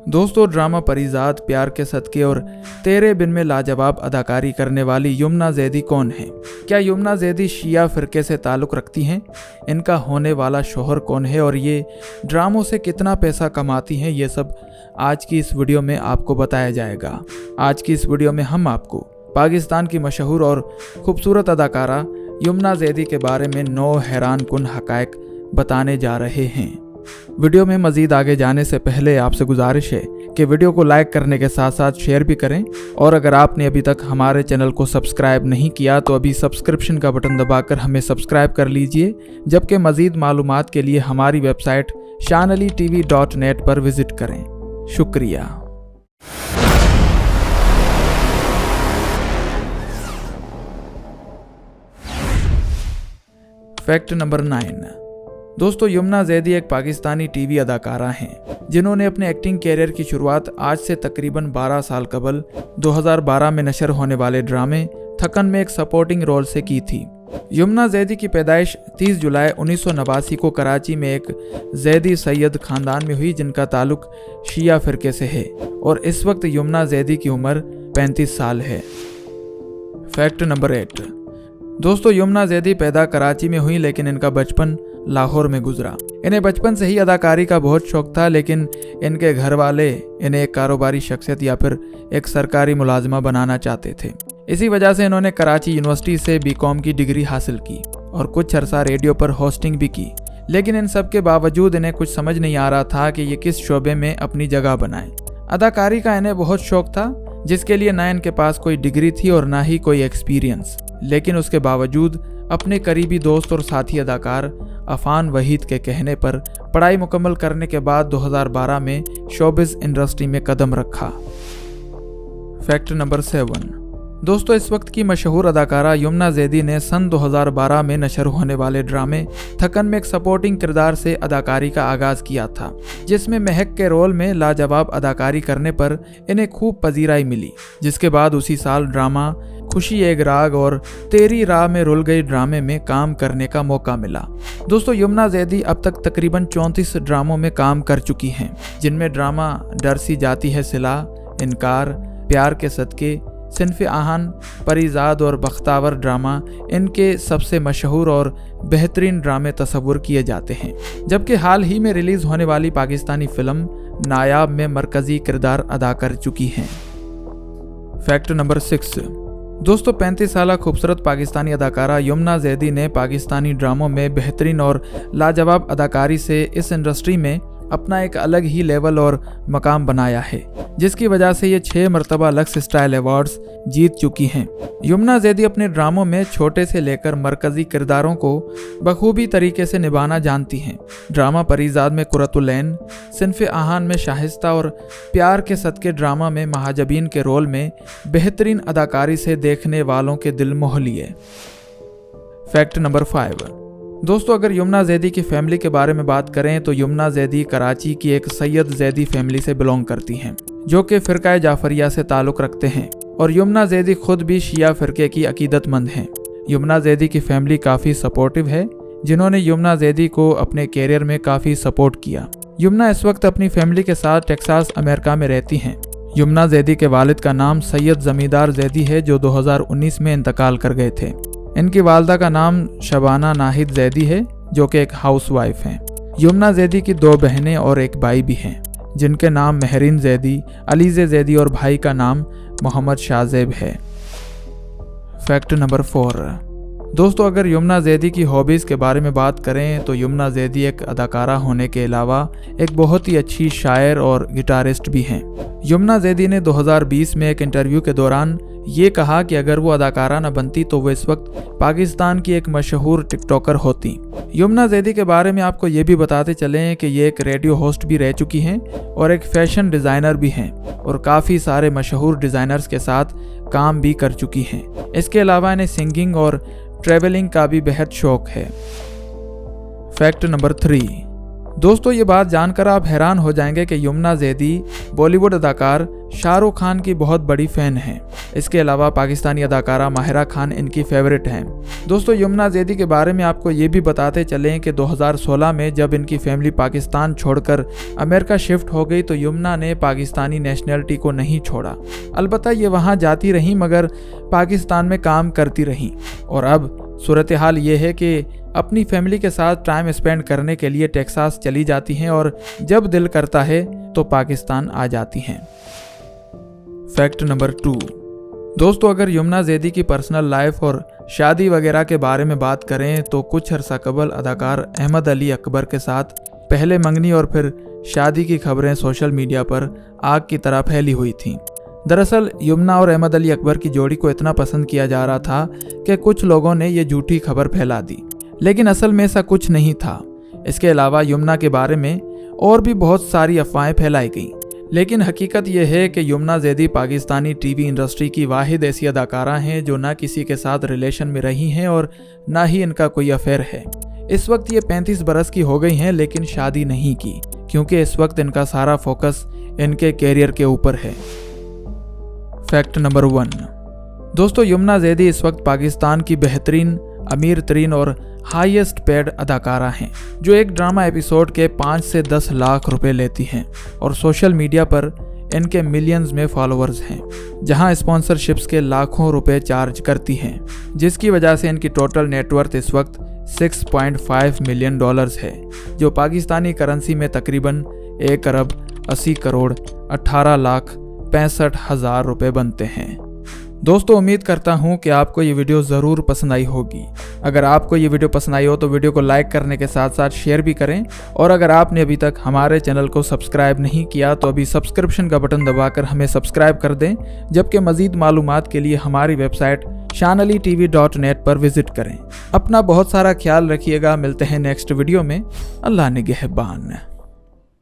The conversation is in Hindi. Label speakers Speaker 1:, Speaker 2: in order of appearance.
Speaker 1: दोस्तों, ड्रामा परिजात, प्यार के सदके और तेरे बिन में लाजवाब अदाकारी करने वाली यमुना ज़ैदी कौन है? क्या यमुना ज़ैदी शिया फ़िरके से ताल्लुक़ रखती हैं? इनका होने वाला शौहर कौन है और ये ड्रामों से कितना पैसा कमाती हैं? ये सब आज की इस वीडियो में आपको बताया जाएगा। आज की इस वीडियो में हम आपको पाकिस्तान की मशहूर और खूबसूरत अदाकारा यमुना ज़ैदी के बारे में 9 हैरानकुन हक़ाइक़ बताने जा रहे हैं। वीडियो में मज़ीद आगे जाने से पहले आपसे गुजारिश है कि वीडियो को लाइक करने के साथ साथ शेयर भी करें, और अगर आपने अभी तक हमारे चैनल को सब्सक्राइब नहीं किया तो अभी सब्सक्रिप्शन का बटन दबाकर हमें सब्सक्राइब कर लीजिए। जबकि मज़ीद मालूमात के लिए हमारी वेबसाइट shanalitv.net पर विज़िट करें। शुक्रिया। Fact number 9। दोस्तों, यमुना ज़ैदी एक पाकिस्तानी टीवी अदाकारा हैं जिन्होंने अपने एक्टिंग कैरियर की शुरुआत आज से तकरीबन 12 साल कबल 2012 में नशर होने वाले ड्रामे थकन में एक सपोर्टिंग रोल से की थी। यमुना ज़ैदी की पैदाइश 30 जुलाई 1989 को कराची में एक ज़ैदी सैयद ख़ानदान में हुई जिनका ताल्लुक शिया फ़िरके से है, और इस वक्त यमुना ज़ैदी की उम्र 35 साल है। Fact number 8। दोस्तों, यमुना ज़ैदी पैदा कराची में हुई लेकिन इनका बचपन लाहौर में गुजरा। इन्हें बचपन से ही अदाकारी का बहुत शौक था, लेकिन इनके घर वाले इन्हें एक कारोबारी शख्सियत या फिर एक सरकारी मुलाजमा बनाना चाहते थे। इसी वजह से इन्होंने कराची यूनिवर्सिटी से बीकॉम की डिग्री हासिल की और कुछ अरसा रेडियो पर होस्टिंग भी की। लेकिन इन सब के बावजूद इन्हें कुछ समझ नहीं आ रहा था कि ये किस शोबे में अपनी जगह बनाएं। अदाकारी का इन्हें बहुत शौक था, जिसके लिए ना इनके पास कोई डिग्री थी और ना ही कोई एक्सपीरियंस। लेकिन उसके बावजूद अपने करीबी दोस्त और साथी अदाकार अफान वहीद के कहने पर पढ़ाई मुकम्मल करने के बाद 2012 में शोबिज़ इंडस्ट्री में कदम रखा। Fact number 7। दोस्तों, इस वक्त की मशहूर अदाकारा यमुना ज़ैदी ने सन 2012 में नशर होने वाले ड्रामे थकन में एक सपोर्टिंग किरदार से अदाकारी का आगाज़ किया था, जिसमें महक के रोल में लाजवाब अदाकारी करने पर इन्हें खूब पजीराई मिली। जिसके बाद उसी साल ड्रामा खुशी एक राग और तेरी राह में रुल गई ड्रामे में काम करने का मौका मिला। दोस्तों, यमुना ज़ैदी अब तक तकरीबन 34 ड्रामों में काम कर चुकी हैं, जिनमें ड्रामा डर सी जाती है सिला, इनकार, प्यार के सदके, सिन्फ़े आहन, परिजात और बख्तावर ड्रामा इनके सबसे मशहूर और बेहतरीन ड्रामे तस्वुर किए जाते हैं। जबकि हाल ही में रिलीज़ होने वाली पाकिस्तानी फिल्म नायाब में मरकज़ी किरदार अदा कर चुकी हैं। Fact number 6। दोस्तों, 35 साला खूबसूरत पाकिस्तानी अदाकारा यमुना ज़ैदी ने पाकिस्तानी ड्रामों में बेहतरीन और लाजवाब अदाकारी से इस इंडस्ट्री में अपना एक अलग ही लेवल और मकाम बनाया है, जिसकी वजह से ये 6 मरतबा लक्स स्टाइल अवार्ड्स जीत चुकी हैं। यमुना ज़ैदी अपने ड्रामों में छोटे से लेकर मरकज़ी किरदारों को बखूबी तरीके से निभाना जानती हैं। ड्रामा परिजात में कुरतुलैन, सिन्फ़े आहन में शाहिस्ता और प्यार के सदके ड्रामा में महाजबीन के रोल में बेहतरीन अदाकारी से देखने वालों के दिल मोह लिए। Fact number 5। दोस्तों, अगर यमुना ज़ैदी की फैमिली के बारे में बात करें तो यमुना ज़ैदी कराची की एक सैयद ज़ैदी फैमिली से बिलोंग करती हैं, जो कि फ़िरका जाफरिया से ताल्लुक़ रखते हैं, और यमुना ज़ैदी खुद भी शिया फ़िरके की अकीदतमंद हैं। यमुना ज़ैदी की फैमिली काफ़ी सपोर्टिव है, जिन्होंने यमुना ज़ैदी को अपने कैरियर में काफ़ी सपोर्ट किया। यमुना इस वक्त अपनी फैमिली के साथ टेक्सास अमेरिका में रहती हैं। यमुना ज़ैदी के वालिद का नाम सैयद ज़मींदार ज़ैदी है, जो 2019 में इंतकाल कर गए थे। इनकी वालदा का नाम शबाना नाहिद ज़ैदी है, जो कि एक हाउसवाइफ हैं। यमुना ज़ैदी की 2 बहनें और एक भाई भी हैं, जिनके नाम महरीन ज़ैदी, अलीज़े ज़ैदी और भाई का नाम मोहम्मद शाहज़ेब है। Fact number 4। दोस्तों, अगर यमुना ज़ैदी की हॉबीज़ के बारे में बात करें तो यमुना ज़ैदी एक अदाकारा होने के अलावा एक बहुत ही अच्छी शायर और गिटारिस्ट भी हैं। यमुना ज़ैदी ने 2020 में एक इंटरव्यू के दौरान ये कहा कि अगर वो अदाकारा न बनती तो वो इस वक्त पाकिस्तान की एक मशहूर टिकटॉकर होती। यमुना ज़ैदी के बारे में आपको ये भी बताते चलें कि ये एक रेडियो होस्ट भी रह चुकी हैं और एक फैशन डिज़ाइनर भी हैं, और काफ़ी सारे मशहूर डिज़ाइनर्स के साथ काम भी कर चुकी हैं। इसके अलावा इन्हें सिंगिंग और ट्रैवलिंग का भी बेहद शौक है। Fact number 3। दोस्तों, ये बात जानकर आप हैरान हो जाएंगे कि यमुना ज़ैदी बॉलीवुड अदाकार शाहरुख खान की बहुत बड़ी फ़ैन हैं। इसके अलावा पाकिस्तानी अदाकारा माहिरा खान इनकी फेवरेट हैं। दोस्तों यमुना जैदी के बारे में आपको ये भी बताते चलें कि 2016 में जब इनकी फैमिली पाकिस्तान छोड़कर अमेरिका शिफ्ट हो गई तो यमुना ने पाकिस्तानी नेशनलिटी को नहीं छोड़ा। अलबत्ता ये वहाँ जाती रहीं मगर पाकिस्तान में काम करती रहीं और अब सूरत हाल ये है कि अपनी फैमिली के साथ टाइम स्पेंड करने के लिए टेक्सास चली जाती हैं और जब दिल करता है तो पाकिस्तान आ जाती हैं। Fact number 2। दोस्तों अगर यमुना जैदी की पर्सनल लाइफ और शादी वगैरह के बारे में बात करें तो कुछ अर्सा कबल अदाकार अहमद अली अकबर के साथ पहले मंगनी और फिर शादी की खबरें सोशल मीडिया पर आग की तरह फैली हुई थीं। दरअसल यमुना और अहमद अली अकबर की जोड़ी को इतना पसंद किया जा रहा था कि कुछ लोगों ने ये झूठी खबर फैला दी, लेकिन असल में ऐसा कुछ नहीं था। इसके अलावा यमुना के बारे में और भी बहुत सारी अफवाहें फैलाई गईं, लेकिन हकीकत यह है कि यमुना जैदी पाकिस्तानी टीवी इंडस्ट्री की वाहिद ऐसी अदाकारा हैं जो ना किसी के साथ रिलेशन में रही हैं और ना ही इनका कोई अफेयर है। इस वक्त ये 35 बरस की हो गई हैं लेकिन शादी नहीं की, क्योंकि इस वक्त इनका सारा फोकस इनके कैरियर के ऊपर है। Fact number 1। दोस्तों यमुना जैदी इस वक्त पाकिस्तान की बेहतरीन, अमीर तरीन और हाईएस्ट पेड अदाकारा हैं, जो एक ड्रामा एपिसोड के 5 से 10 लाख रुपए लेती हैं और सोशल मीडिया पर इनके मिलियंस में फॉलोअर्स हैं, जहां स्पॉन्सरशिप्स के लाखों रुपए चार्ज करती हैं, जिसकी वजह से इनकी टोटल नेटवर्थ इस वक्त $6.5 मिलियन है, जो पाकिस्तानी करेंसी में तकरीबन 1 अरब 80 करोड़ 18,65,000 रुपए बनते हैं। दोस्तों उम्मीद करता हूं कि आपको ये वीडियो ज़रूर पसंद आई होगी। अगर आपको ये वीडियो पसंद आई हो तो वीडियो को लाइक करने के साथ साथ शेयर भी करें, और अगर आपने अभी तक हमारे चैनल को सब्सक्राइब नहीं किया तो अभी सब्सक्रिप्शन का बटन दबाकर हमें सब्सक्राइब कर दें, जबकि मज़ीद मालूमात के लिए हमारी वेबसाइट shanalitv.net पर विजिट करें। अपना बहुत सारा ख्याल रखिएगा। मिलते हैं नेक्स्ट वीडियो में। अल्लाह निगहबान।